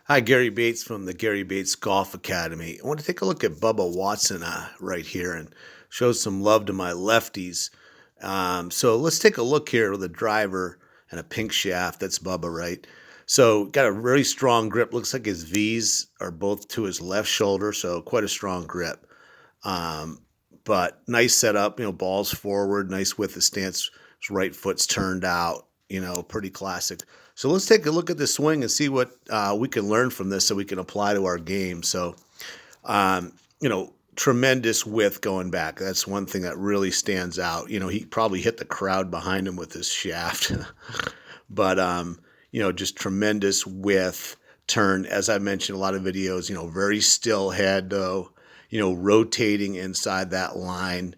Hi, Gary Bates from the Gary Bates Golf Academy. I want to take a look at Bubba Watson right here and show some love to my lefties. So let's take a look here with a driver and a pink shaft. That's Bubba, right? So got a very strong grip. Looks like his V's are both to his left shoulder, so quite a strong grip. Um, but nice setup, balls forward, nice width of stance. His right foot's turned out, pretty classic. So let's take a look at the swing and see what we can learn from this so we can apply to our game. So, tremendous width going back. That's one thing that really stands out. He probably hit the crowd behind him with his shaft, but, just tremendous width turn. As I mentioned, a lot of videos, very still head though, rotating inside that line,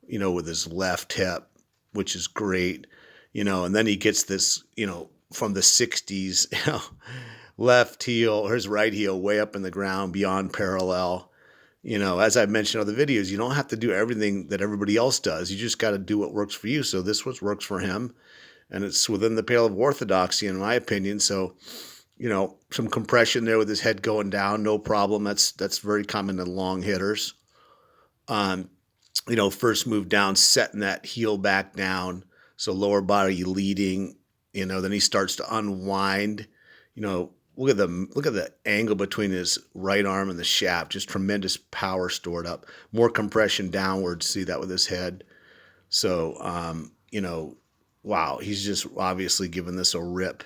with his left hip, which is great, and then he gets this, from the 60s, left heel or his right heel way up in the ground beyond parallel. As I mentioned in other videos, you don't have to do everything that everybody else does. You just got to do what works for you. So this works for him, and it's within the pale of orthodoxy, in my opinion. So, some compression there with his head going down, no problem. That's very common in long hitters. Um, first move down, setting that heel back down, so lower body leading. Then he starts to unwind. Look at the angle between his right arm and the shaft. Just tremendous power stored up. More compression downwards. See that with his head. So, wow, he's just obviously giving this a rip.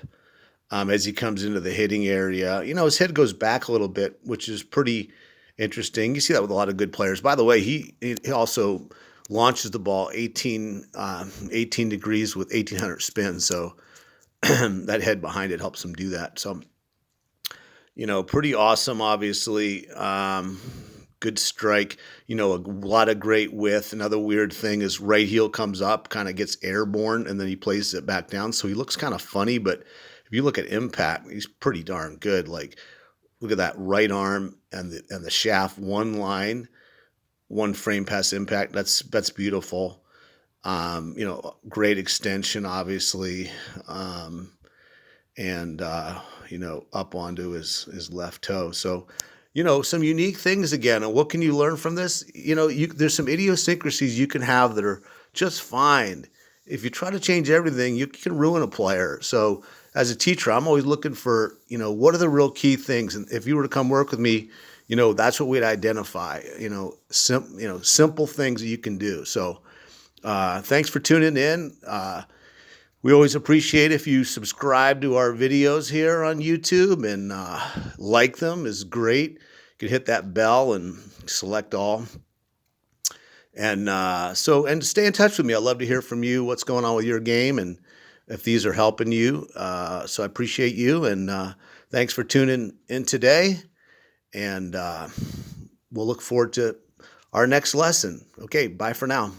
As he comes into the hitting area, his head goes back a little bit, which is pretty interesting. You see that with a lot of good players. By the way, he also launches the ball 18 degrees with 1,800 spins. So that head behind it helps him do that. So, pretty awesome, obviously. Good strike, a lot of great width. Another weird thing is right heel comes up, kind of gets airborne, and then he places it back down. So he looks kind of funny, but if you look at impact, he's pretty darn good. Like, look at that right arm and the shaft, one line, one frame past impact. That's beautiful. Great extension, obviously. And up onto his left toe. So, some unique things again. And what can you learn from this? There's some idiosyncrasies you can have that are just fine. If you try to change everything, you can ruin a player. So as a teacher, I'm always looking for, what are the real key things? And if you were to come work with me, that's what we'd identify, simple things that you can do. So thanks for tuning in. We always appreciate if you subscribe to our videos here on YouTube and like them is great. You can hit that bell and select all. And and stay in touch with me. I'd love to hear from you what's going on with your game and if these are helping you. So I appreciate you, and thanks for tuning in today. And we'll look forward to our next lesson. Okay, bye for now.